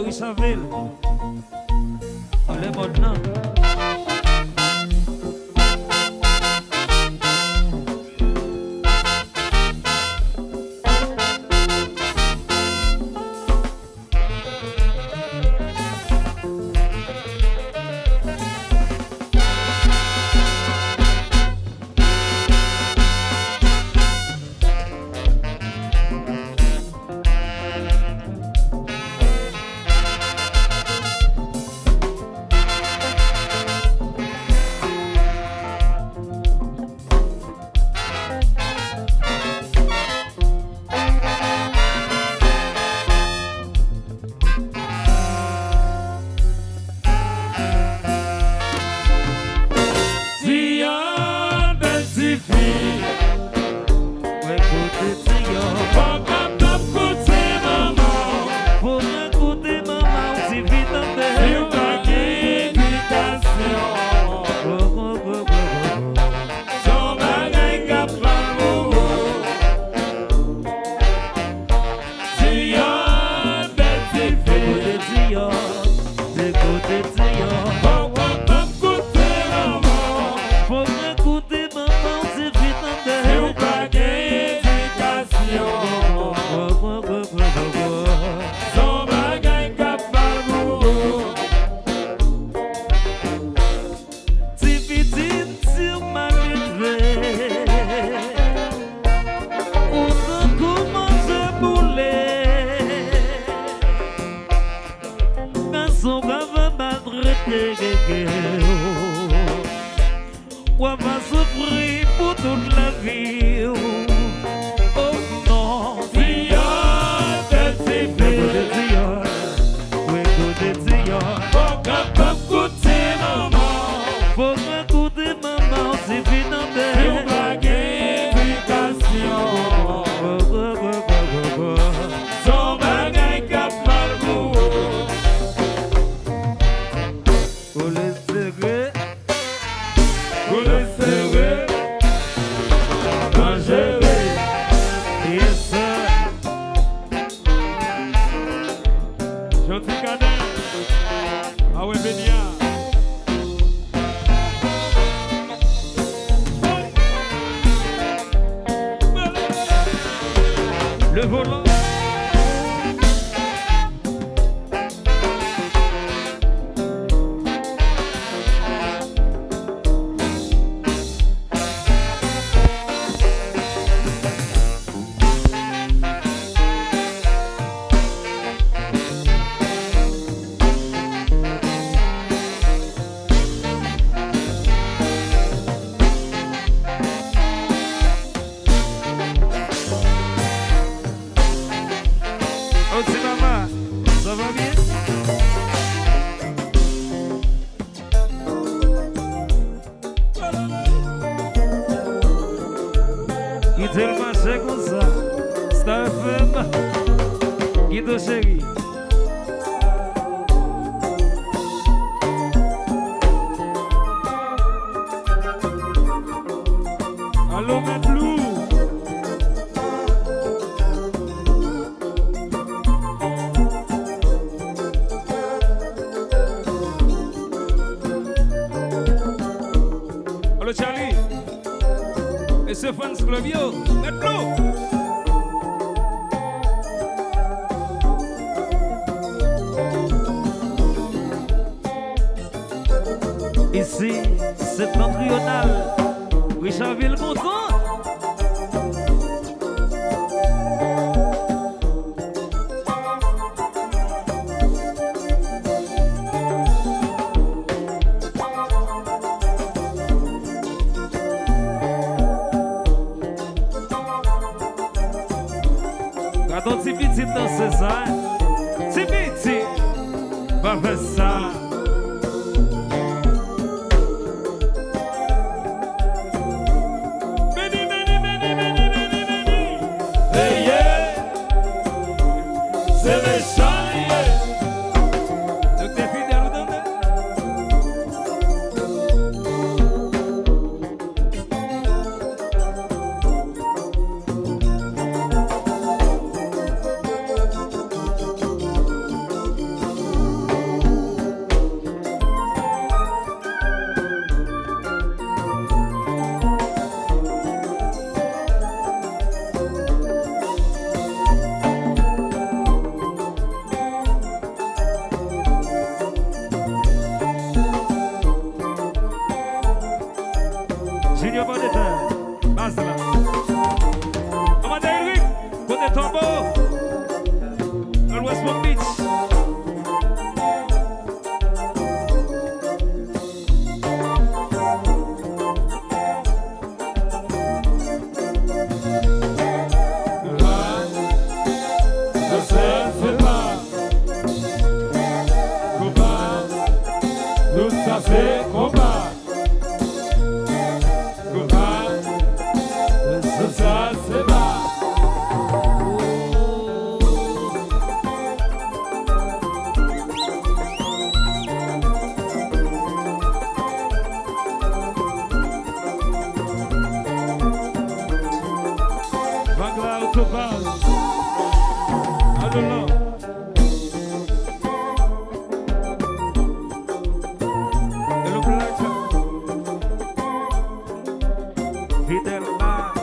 Richardville. On les bonnes non. On va souffrir pour toute la vie. Oh non, Tia, t'es Tia, oui, écoutez Tia. Faut pas écouter maman, faut pas écouter maman, c'est finalement. Si on va gagner éducation, son bagage cap mal pour les secrets. Pour le serrer, dangereux, yes sir. Gentil cadet, ah ouais Bénia. Le volant. Ça va bien? Il te marche comme ça, c'est un femme qui te chérit. Allô, Matlou? Allô Charlie, et ce fans Clovio, mettez-le. Ici, c'est Montréal, Richardville content. Quand tu petit danser ça, tu petit, va faire ça. Hey yeah, c'est méchant yeah. Donc t'es fidèle ou non? la autobahn. Allons là. Et le black. Fidèle là.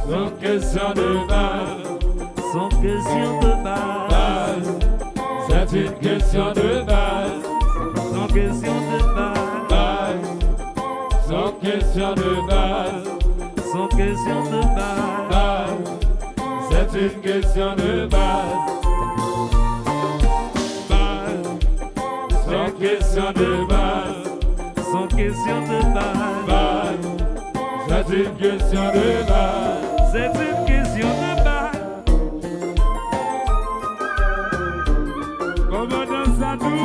Sans question de base, Sans question de base. c'est une question de base, Sans question de base. sans question de base, Sans question de base. c'est une question de base, sans question de base, Sans question de base. c'est une question de base. C'est une question de base. Commandant Sadou.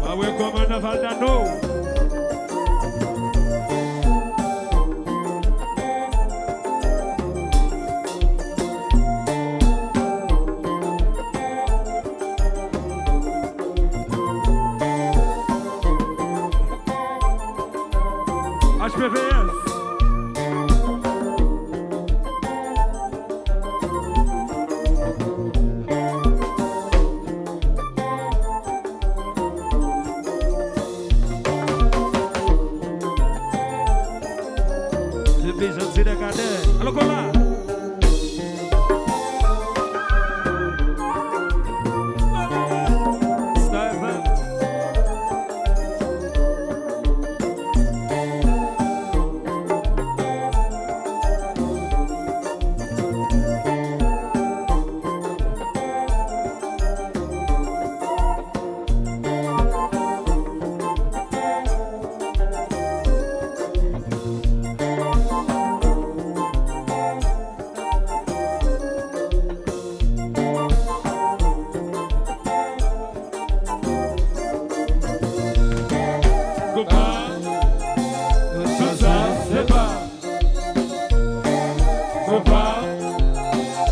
Ah ouais, commandant Valdano. HPVS. Le pigeon c'est des cadets. Alors qu'on l'a.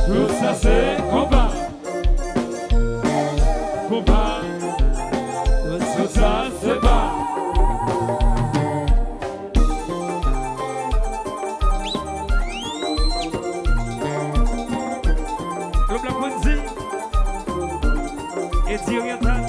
Tout ça c'est combat, combat, tout ça c'est pas. Le Black Wendy et Thierry Oriental.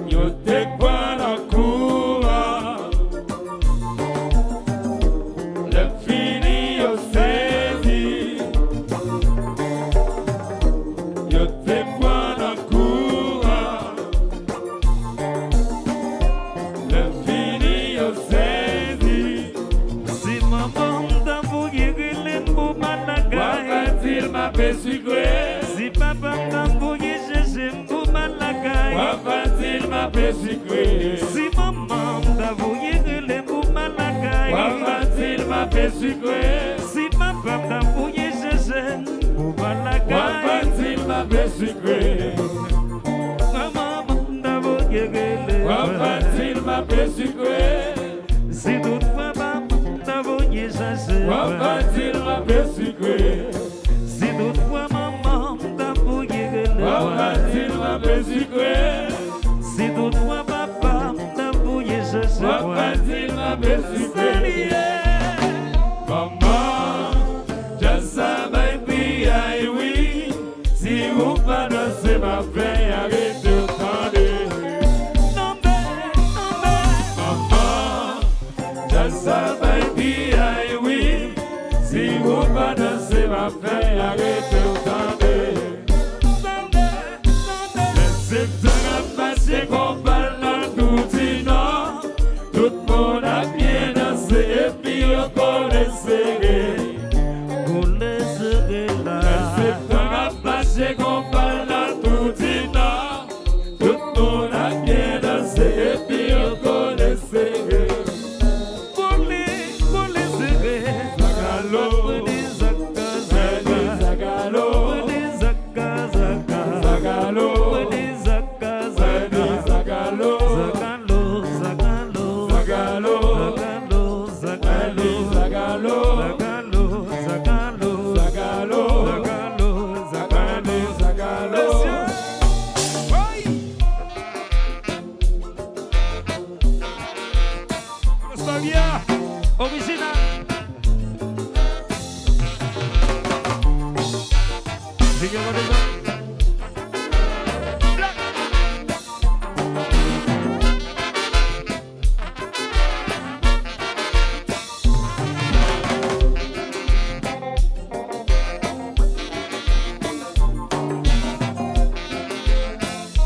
Yo te kwa la cour, le fini yo saisi. Yo te kwa la cour, le fini yo saisi. Si maman t'a voulu gueuler pour malagay. Wafatil ma besugwe, Si papa t'a voulu chercher pour malagay. wafatil ma besugwe. Si maman t'a voulu gueuler pour malagay. Wafatil ma besugwe, Si papa t'a voulu chercher pour malagay. wafatil ma besugwe. Maman t'a voulu gueuler. Wafatil ma besugwe, Si toutefois maman t'a voulu chercher. wafatil ma besugwe. Si toutefois maman t'a voulu gueuler. Wafatil ma besugwe, Si toutefois papa t'a voulu chercher. wafatil ma besugwe. Maman, just my baby, oui. Si vous pas danser ma peine, arrêtez de tendre. Maman, just my baby, oui. Si vous pas danser ma peine, arrêtez de tendre. Laissez le passer qu'on parle dans tout le nord. Tout le monde a bien dansé et puis on connaît serré. Pour les serrer là. Laissez le passer qu'on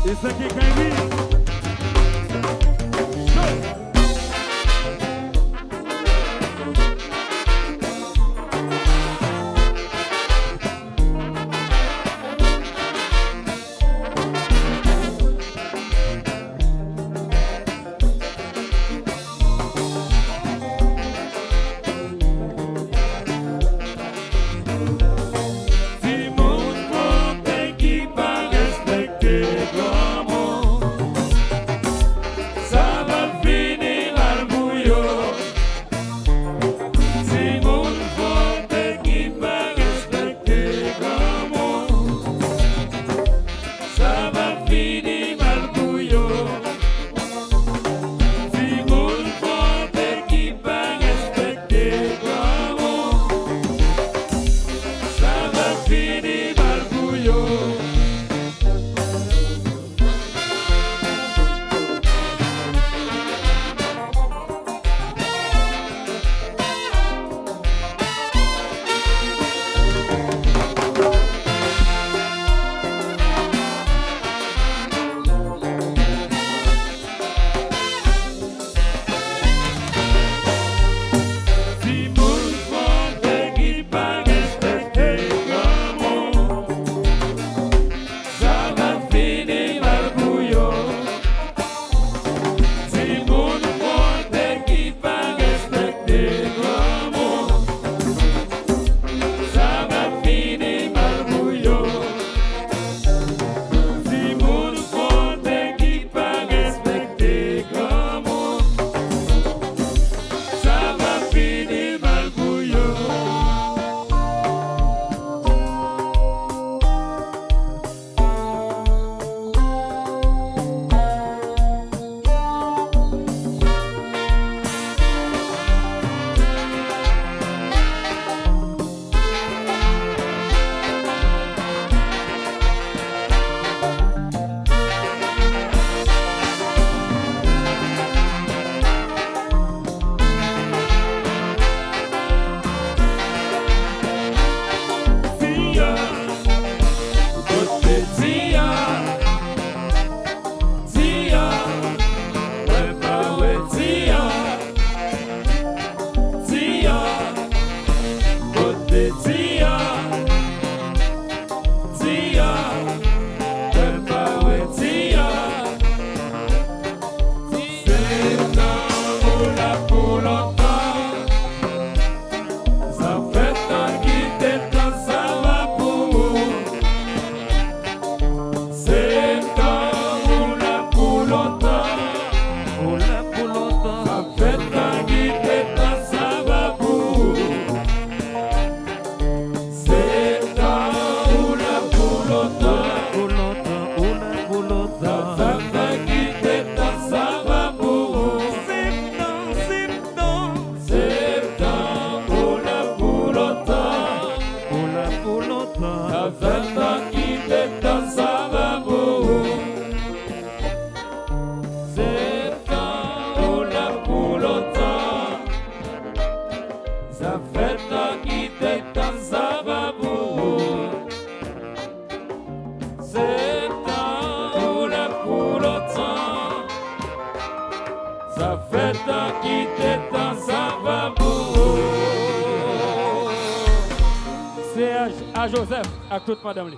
Isso aqui cai vir. C'est à Joseph, à toute madame.